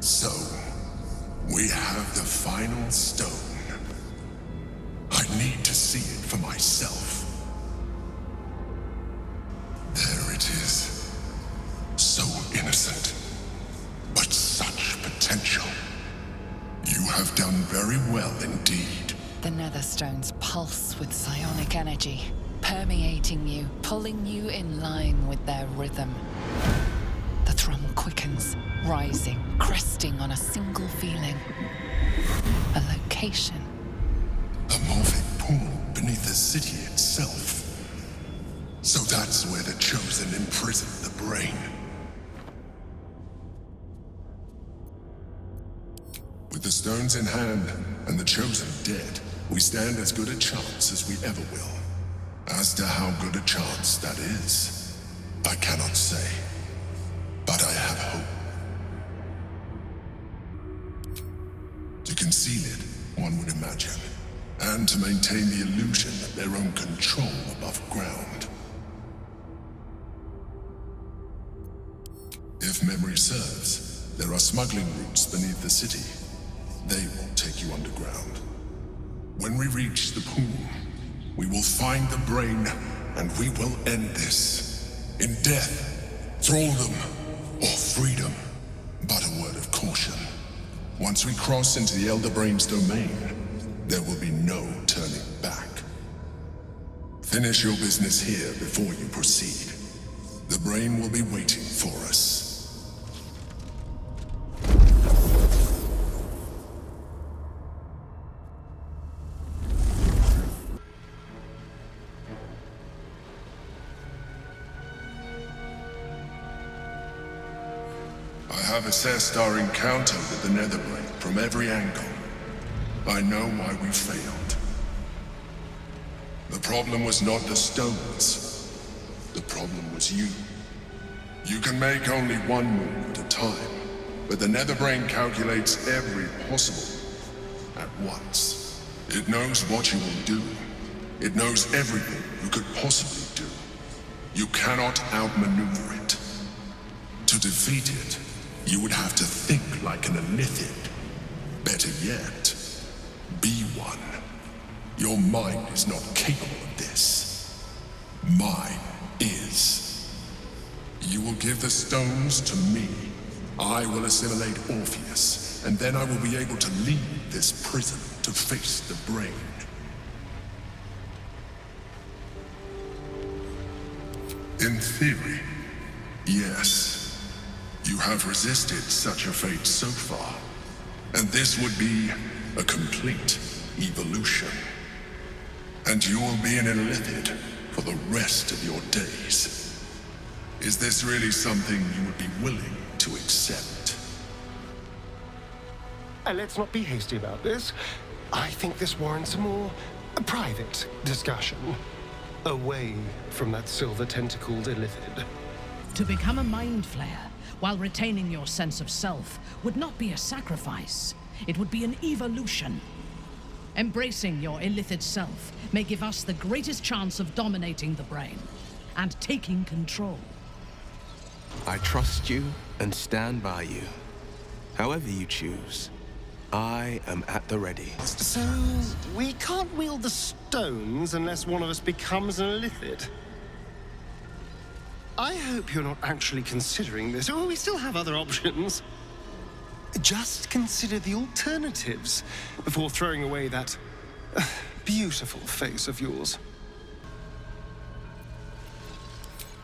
So, we have the final stone. I need to see it for myself. There it is. So innocent, but such potential. You have done very well indeed. The Netherstones pulse with psionic energy, permeating you, pulling you in line with their rhythm. The thrum quickens, rising, cresting on a single feeling. A location. A morphic pool beneath the city itself. So that's where the Chosen imprisoned the brain. With the stones in hand and the Chosen dead, we stand as good a chance as we ever will. As to how good a chance that is, I cannot say. But I have hope. To conceal it, one would imagine, and to maintain the illusion of their own control above ground. If memory serves, there are smuggling routes beneath the city. They will take you underground. When we reach the pool, we will find the brain, and we will end this. In death, thraldom, or freedom. But a word of caution. Once we cross into the Elder Brain's domain, there will be no turning back. Finish your business here before you proceed. The brain will be waiting for us. I have assessed our encounter with the Netherbrain from every angle. I know why we failed. The problem was not the stones. The problem was you. You can make only one move at a time, but the Netherbrain calculates every possible at once. It knows what you will do. It knows everything you could possibly do. You cannot outmaneuver it. To defeat it, you would have to think like an Illithid. Better yet, be one. Your mind is not capable of this. Mine is. You will give the stones to me. I will assimilate Orpheus, and then I will be able to leave this prison to face the brain. In theory, yes. You have resisted such a fate so far, and this would be a complete evolution. And you will be an Illithid for the rest of your days. Is this really something you would be willing to accept? Let's not be hasty about this. I think this warrants a more private discussion. Away from that silver-tentacled Illithid. To become a Mind Flayer, while retaining your sense of self, would not be a sacrifice. It would be an evolution. Embracing your Illithid self may give us the greatest chance of dominating the brain and taking control. I trust you and stand by you. However you choose, I am at the ready. So, we can't wield the stones unless one of us becomes an Illithid. I hope you're not actually considering this. Oh, we still have other options. Just consider the alternatives before throwing away that beautiful face of yours.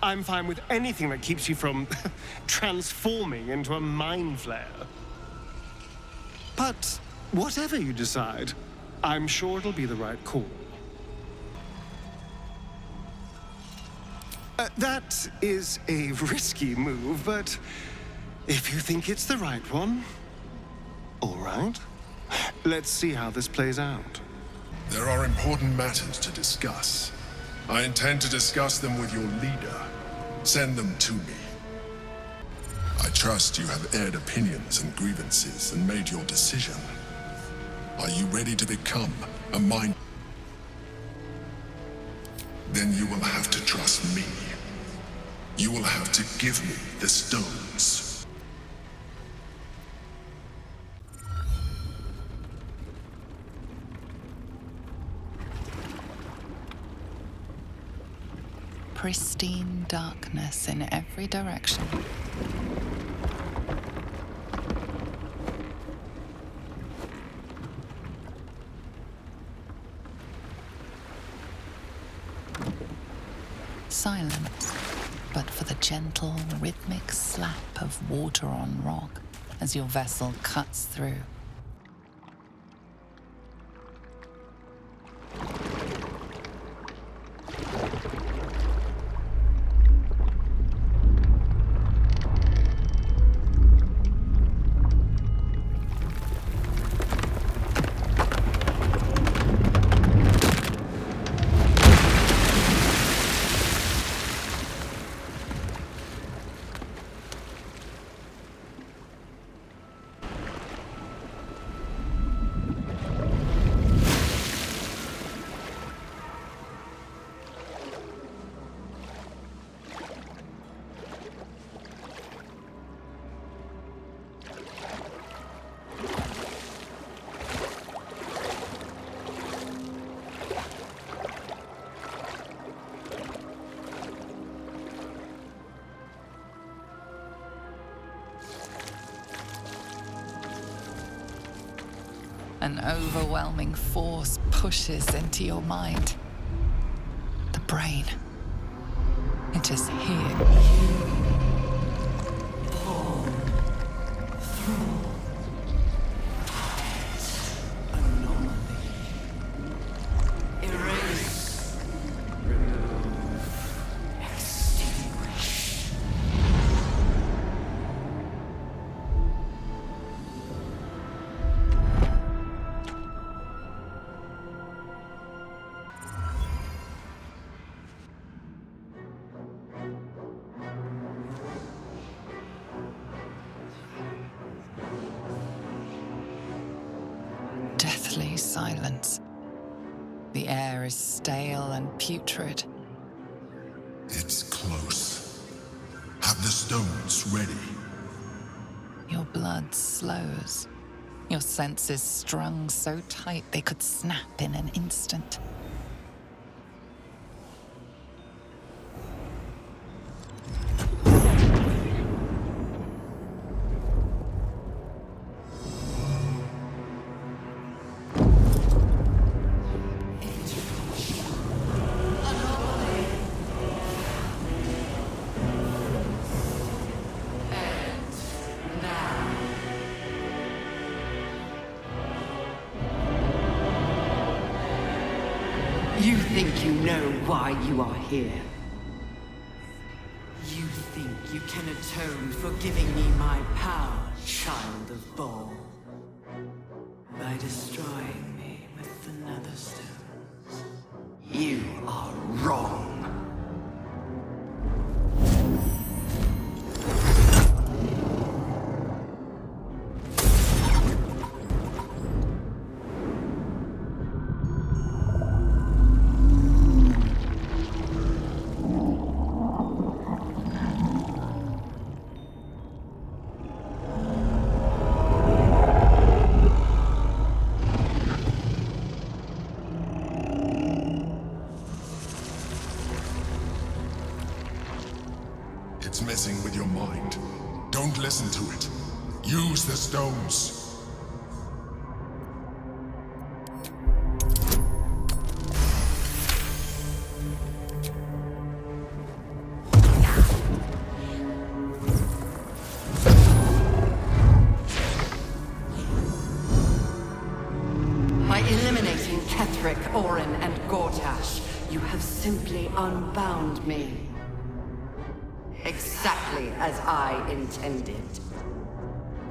I'm fine with anything that keeps you from transforming into a Mind Flayer. But whatever you decide, I'm sure it'll be the right call. That is a risky move, but if you think it's the right one, all right. Let's see how this plays out. There are important matters to discuss. I intend to discuss them with your leader. Send them to me. I trust you have aired opinions and grievances and made your decision. Are you ready to become a mind? Then you will have to trust me. You will have to give me the stones. pristine darkness in every direction. Silence, but for the gentle, rhythmic slap of water on rock as your vessel cuts through. An overwhelming force pushes into your mind. The brain. It is here. Deathly silence. The air is stale and putrid. It's close. Have the stones ready. Your blood slows. Your senses strung so tight they could snap in an instant. You think you know why you are here? You think you can atone for giving me my power, child of Baal? By destroying me with the nether stones? You are wrong. It's messing with your mind. Don't listen to it. Use the stones. By eliminating Ketheric, Orin, and Gortash, you have simply unbound me. Exactly as I intended.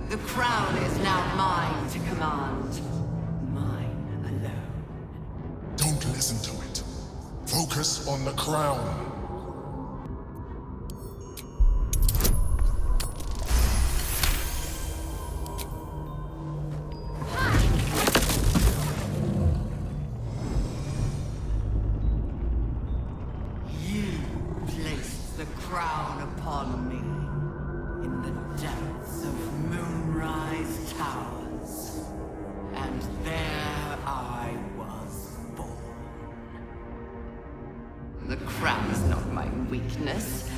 The crown is now mine to command. Mine alone. Don't listen to it. Focus on the crown. The crown upon me in the depths of Moonrise Towers, and there I was born. The crown is not my weakness.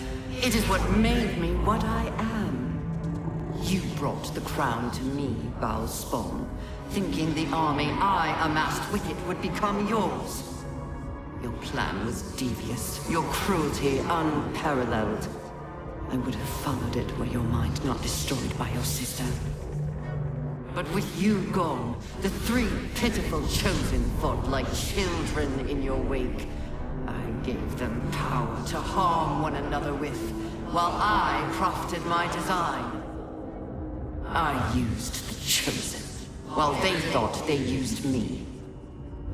It is what made me what I am. You brought the crown to me, Baal Spawn, thinking the army I amassed with it would become yours. Your plan was devious, your cruelty unparalleled. I would have followed it were your mind not destroyed by your sister. But with you gone, the three pitiful chosen fought like children in your wake. I gave them power to harm one another with, while I crafted my design. I used the chosen, while they thought they used me.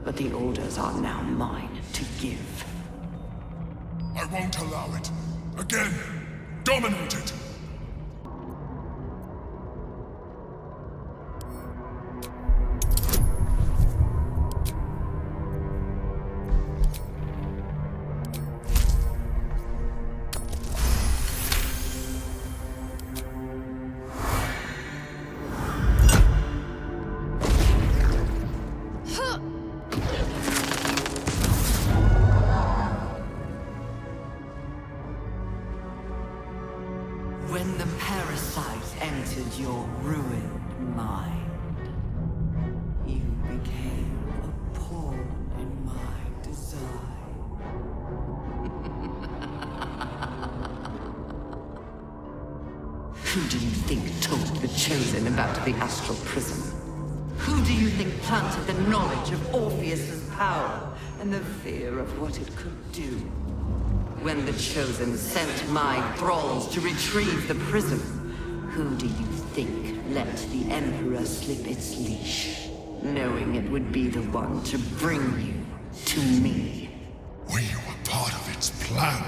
But the orders are now mine to give. I won't allow it. Again, dominate it! When the parasite entered your ruined mind, you became a pawn in my design. Who do you think told the Chosen about the Astral Prism? Who do you think planted the knowledge of Orpheus's power and the fear of what it could do? When the Chosen sent my thralls to retrieve the prism, who do you think let the Emperor slip its leash, knowing it would be the one to bring you to me? We were part of its plan.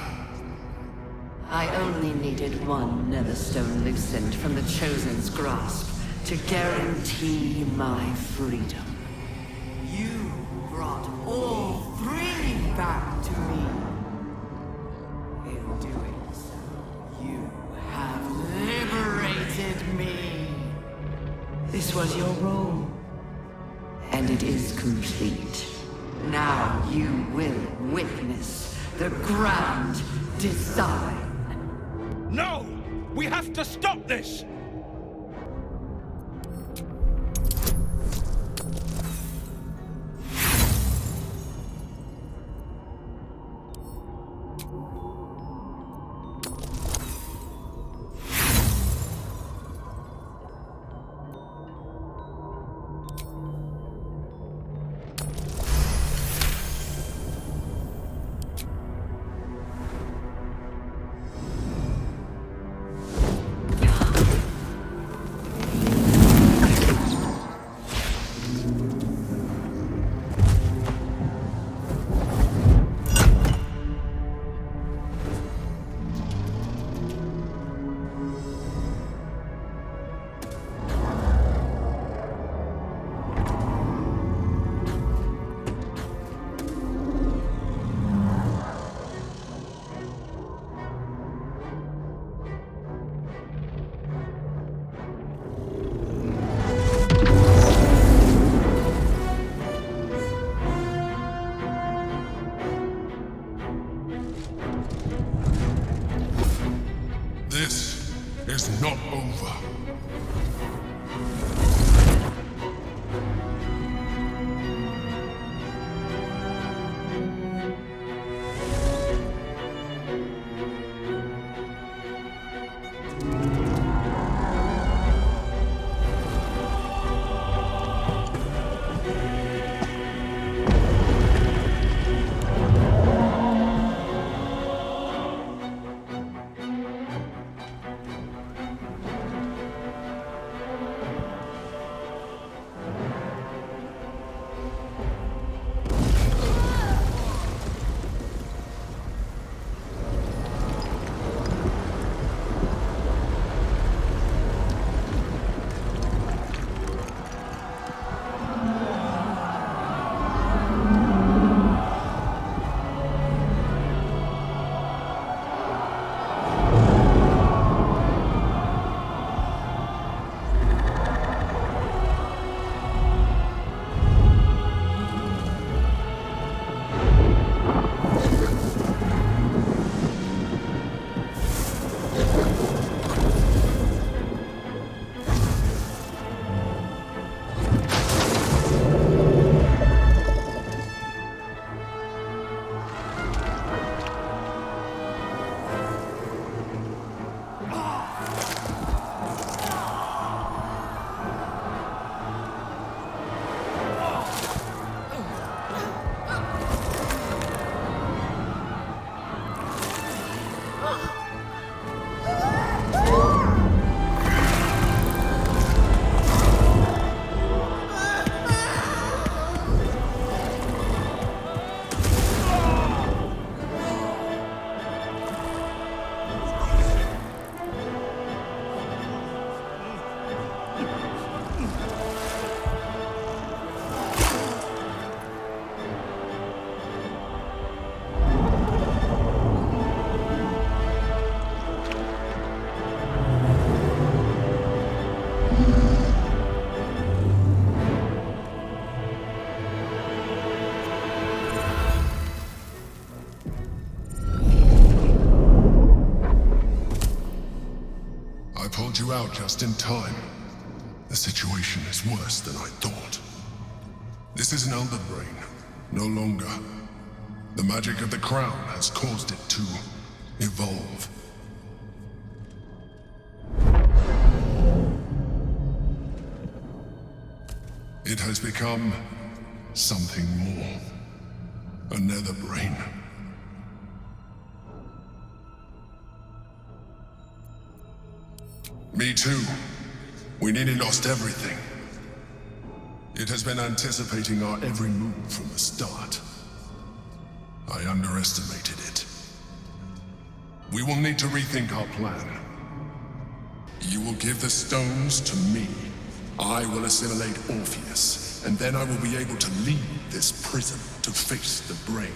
I only needed one Netherstone loosened from the Chosen's grasp to guarantee my freedom. You brought all three back to me. In doing so, you have liberated me. This was your role, and it is complete. Now you will witness the grand design. No! We have to stop this! This is not over. you out just in time. The situation is worse than I thought. This is an Elder Brain, no longer. The magic of the crown has caused it to evolve. It has become something more. A nether brain. Me too. We nearly lost everything. It has been anticipating our every move from the start. I underestimated it. We will need to rethink our plan. You will give the stones to me. I will assimilate Orpheus, and then I will be able to leave this prison to face the brain.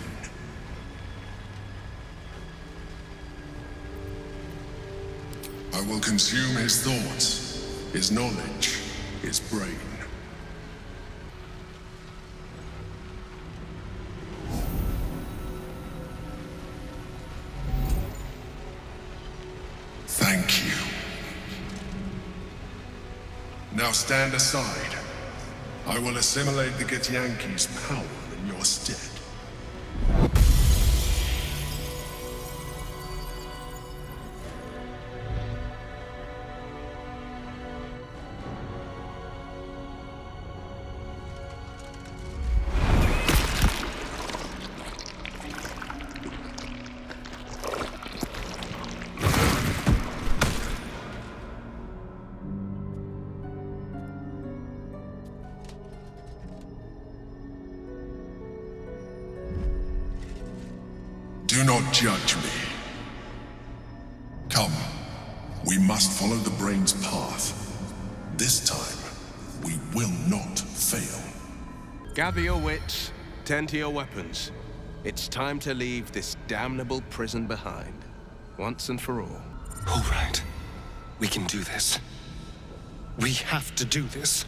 I will consume his thoughts, his knowledge, his brain. Thank you. Now stand aside. I will assimilate the Githyanki's power in your stead. Do not judge me. Come, we must follow the brain's path. This time, we will not fail. Gather your wits, tend to your weapons. It's time to leave this damnable prison behind, once and for all. All right. We can do this. We have to do this.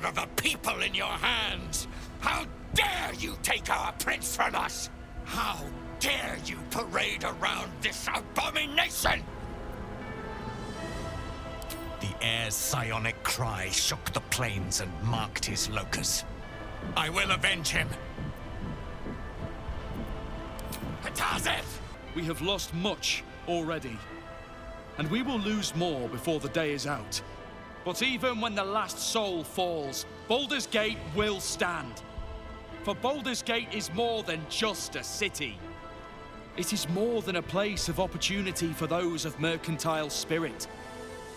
Of the people in your hands! How dare you take our prince from us! How dare you parade around this abomination! The heir's psionic cry shook the plains and marked his locus. I will avenge him! Hatazeth! We have lost much already, and we will lose more before the day is out. But even when the last soul falls, Baldur's Gate will stand. For Baldur's Gate is more than just a city. It is more than a place of opportunity for those of mercantile spirit.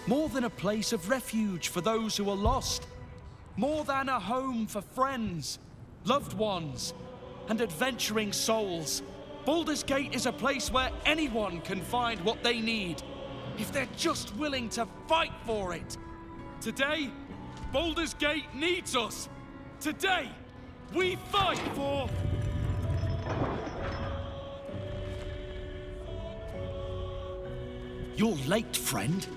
More than a place of refuge for those who are lost. More than a home for friends, loved ones, and adventuring souls. Baldur's Gate is a place where anyone can find what they need, if they're just willing to fight for it. Today, Baldur's Gate needs us. Today, we fight for... You're late, friend.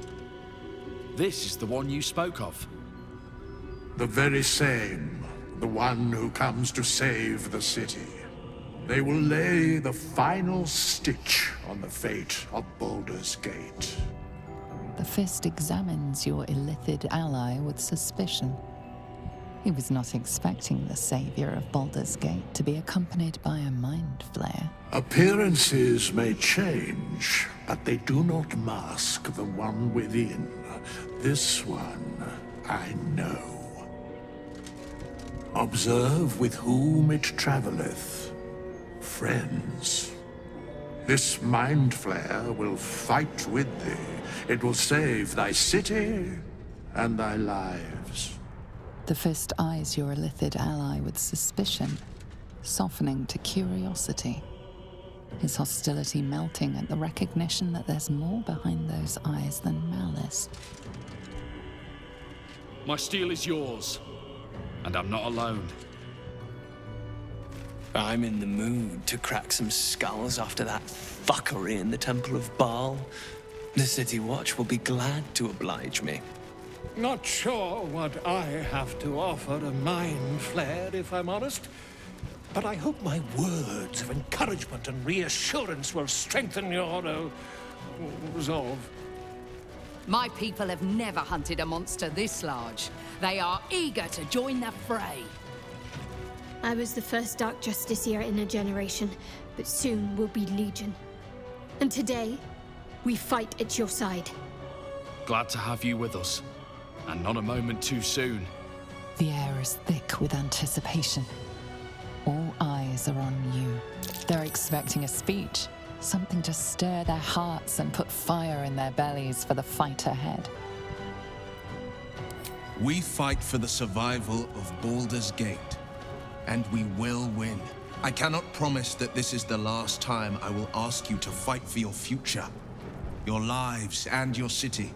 This is the one you spoke of. The very same. The one who comes to save the city. They will lay the final stitch on the fate of Baldur's Gate. The Fist examines your illithid ally with suspicion. He was not expecting the savior of Baldur's Gate to be accompanied by a mind flare. Appearances may change, but they do not mask the one within. This one, I know. Observe with whom it traveleth. Friends. This mind flare will fight with thee. It will save thy city and thy lives. The fist eyes your illithid ally with suspicion, softening to curiosity. His hostility melting at the recognition that there's more behind those eyes than malice. My steel is yours, and I'm not alone. I'm in the mood to crack some skulls after that fuckery in the Temple of Baal. The City Watch will be glad to oblige me. Not sure what I have to offer a mind flare, if I'm honest. But I hope my words of encouragement and reassurance will strengthen your resolve. My people have never hunted a monster this large. They are eager to join the fray. I was the first Dark Justiciar in a generation, but soon we'll be Legion. And today, we fight at your side. Glad to have you with us, and not a moment too soon. The air is thick with anticipation. All eyes are on you. They're expecting a speech, something to stir their hearts and put fire in their bellies for the fight ahead. We fight for the survival of Baldur's Gate, and we will win. I cannot promise that this is the last time I will ask you to fight for your future, your lives, and your city.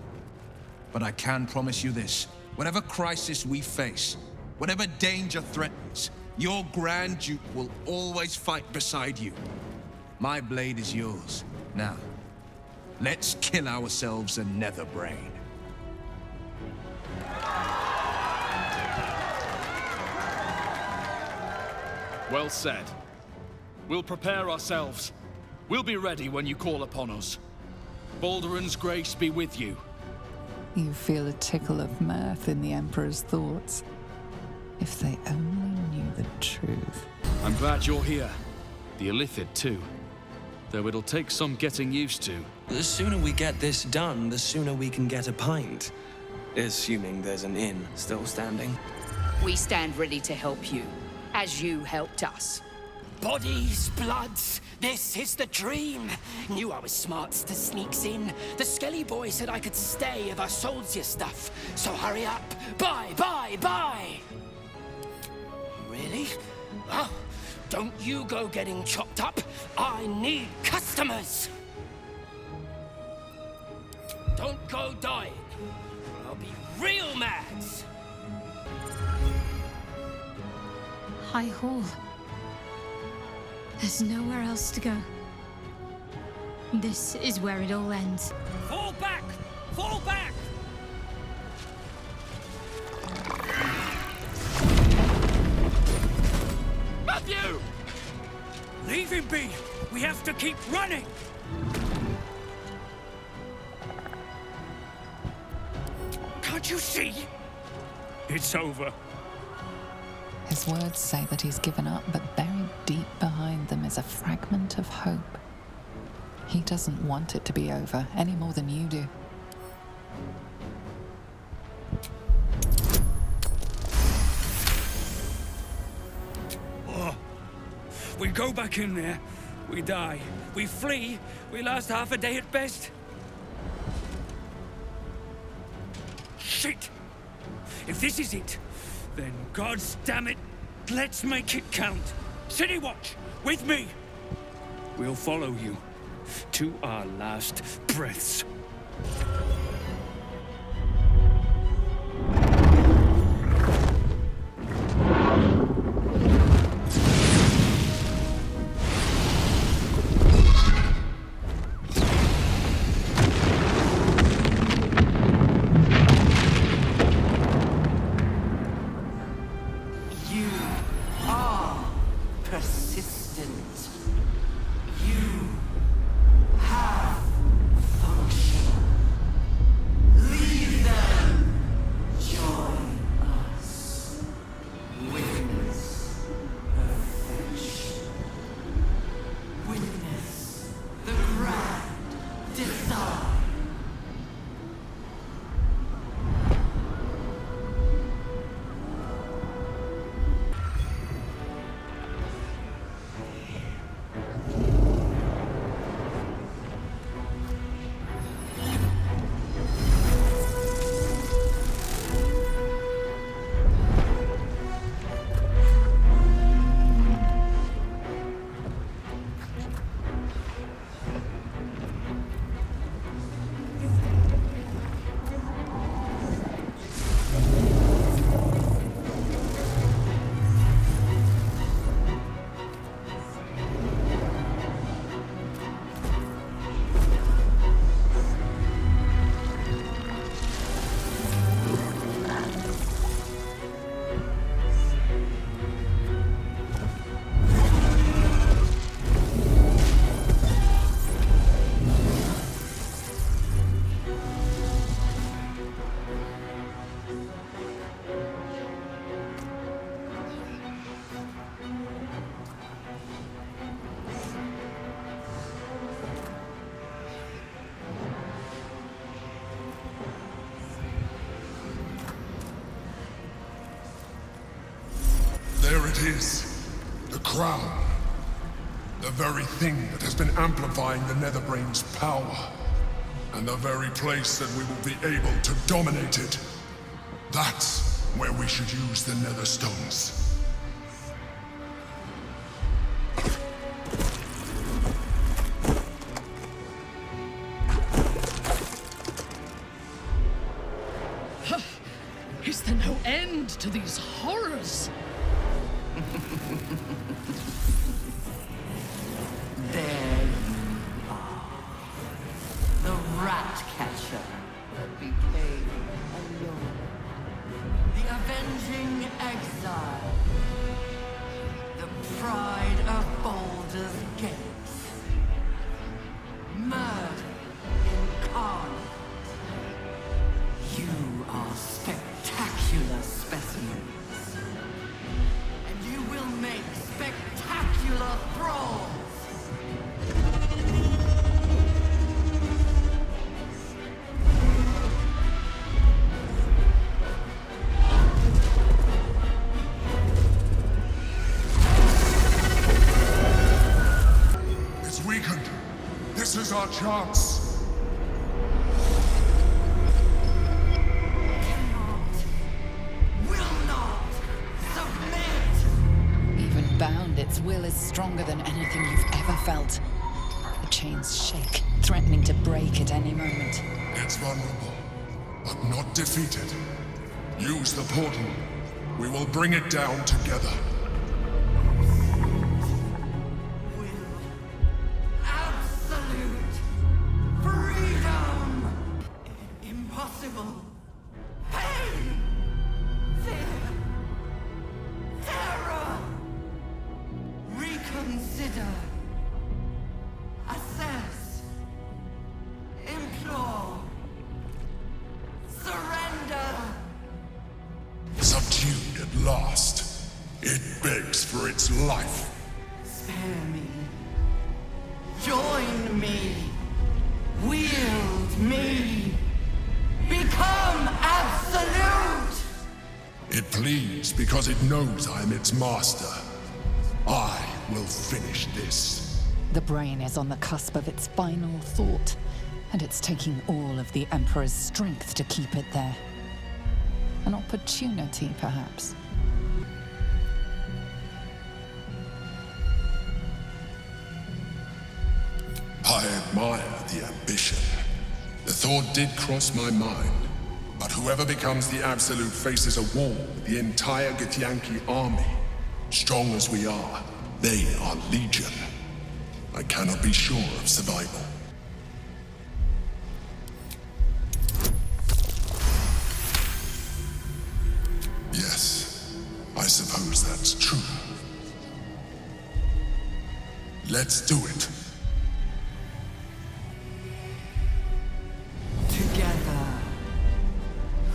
But I can promise you this: whatever crisis we face, whatever danger threatens, your Grand Duke will always fight beside you. My blade is yours. Now, let's kill ourselves a nether brain. Well said. We'll prepare ourselves. We'll be ready when you call upon us. Balduran's grace be with you. You feel a tickle of mirth in the Emperor's thoughts. If they only knew the truth. I'm glad you're here. The Illithid, too. Though it'll take some getting used to. The sooner we get this done, the sooner we can get a pint. Assuming there's an inn still standing. We stand ready to help you, as you helped us. Bodies, bloods, this is the dream. Knew I was smarts to sneaks in. The Skelly boy said I could stay if I sold you stuff. So hurry up. Buy, buy, buy! Really? Oh, don't you go getting chopped up. I need customers. Don't go dying. I'll be real mad. High Hall. There's nowhere else to go. This is where it all ends. Fall back! Fall back! Matthew! Leave him be! We have to keep running! Can't you see? It's over. His words say that he's given up, but buried deep behind them is a fragment of hope. He doesn't want it to be over, any more than you do. Oh. We go back in there, we die. We flee, we last half a day at best. Shit! If this is it, then gods damn it, let's make it count. City Watch, with me. We'll follow you to our last breaths. is. The crown. The very thing that has been amplifying the Netherbrain's power. And the very place that we will be able to dominate it. That's where we should use the Netherstones. Is there no end to these horrors? There you are. The rat catcher that became alone. The avenging exile. The pride of Baldur's Gate. Murder incarnate. You are spectacular specimens. And you will make spectacular thralls. It's weakened. This is our chance. Even bound, its will is stronger than anything you've ever felt. The chains shake, threatening to break at any moment. It's vulnerable, but not defeated. Use the portal. We will bring it down together. Absolute freedom! Impossible. Pain! Fear! Terror! Reconsider. Assess. Implore. Surrender. Subdued at last. It begs for its life. Spare me. Join me. Wield me. Become absolute! It pleads because it knows I am its master. I will finish this. The brain is on the cusp of its final thought, and it's taking all of the Emperor's strength to keep it there. An opportunity, perhaps. I admire the ambition. The thought did cross my mind. But whoever becomes the Absolute faces a war with the entire Githyanki army. Strong as we are, they are legion. I cannot be sure of survival. Yes, I suppose that's true. Let's do it. Together.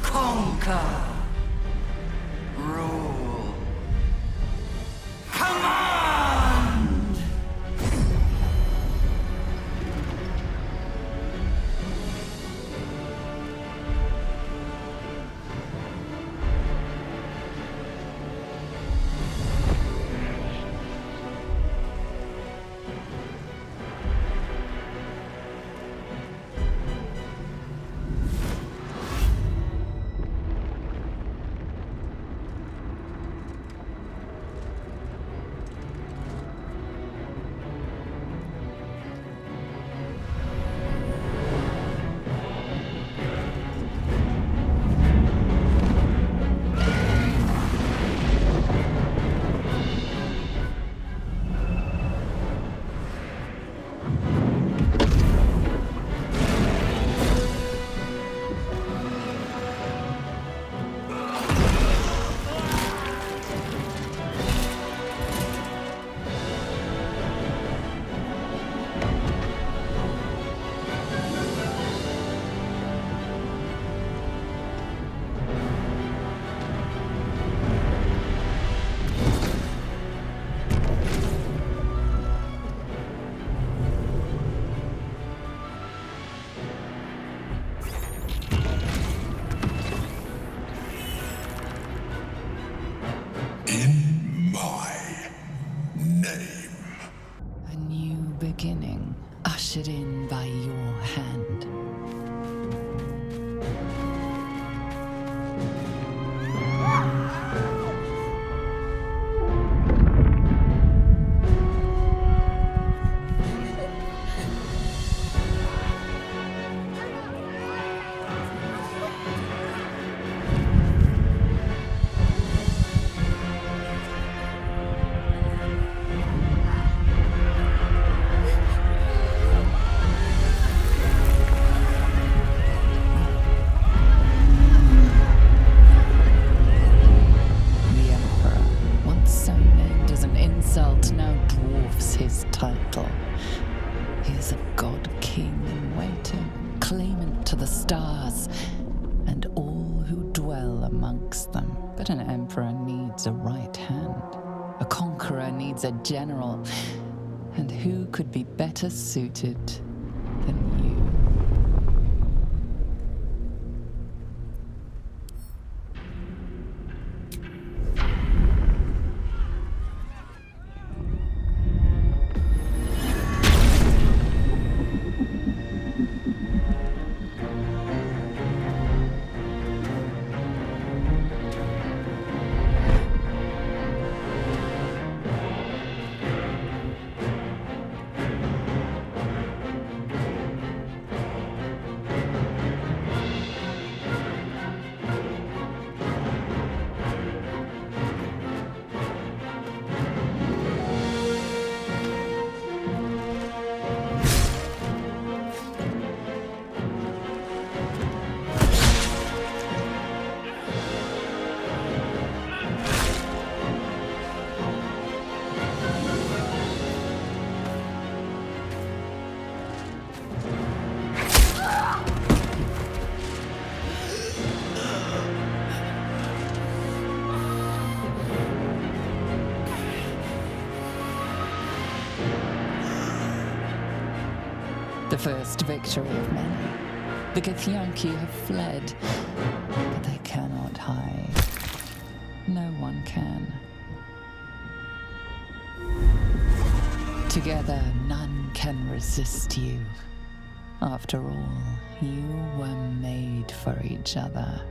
Conquer. Rule. Command! name. A new beginning, ushered in by your hand. Now dwarfs his title. He is a god king in waiting, claimant to the stars, and all who dwell amongst them. But an emperor needs a right hand. A conqueror needs a general. And who could be better suited than you? The first victory of many. The Githyanki have fled, but they cannot hide. No one can. Together, none can resist you. After all, you were made for each other.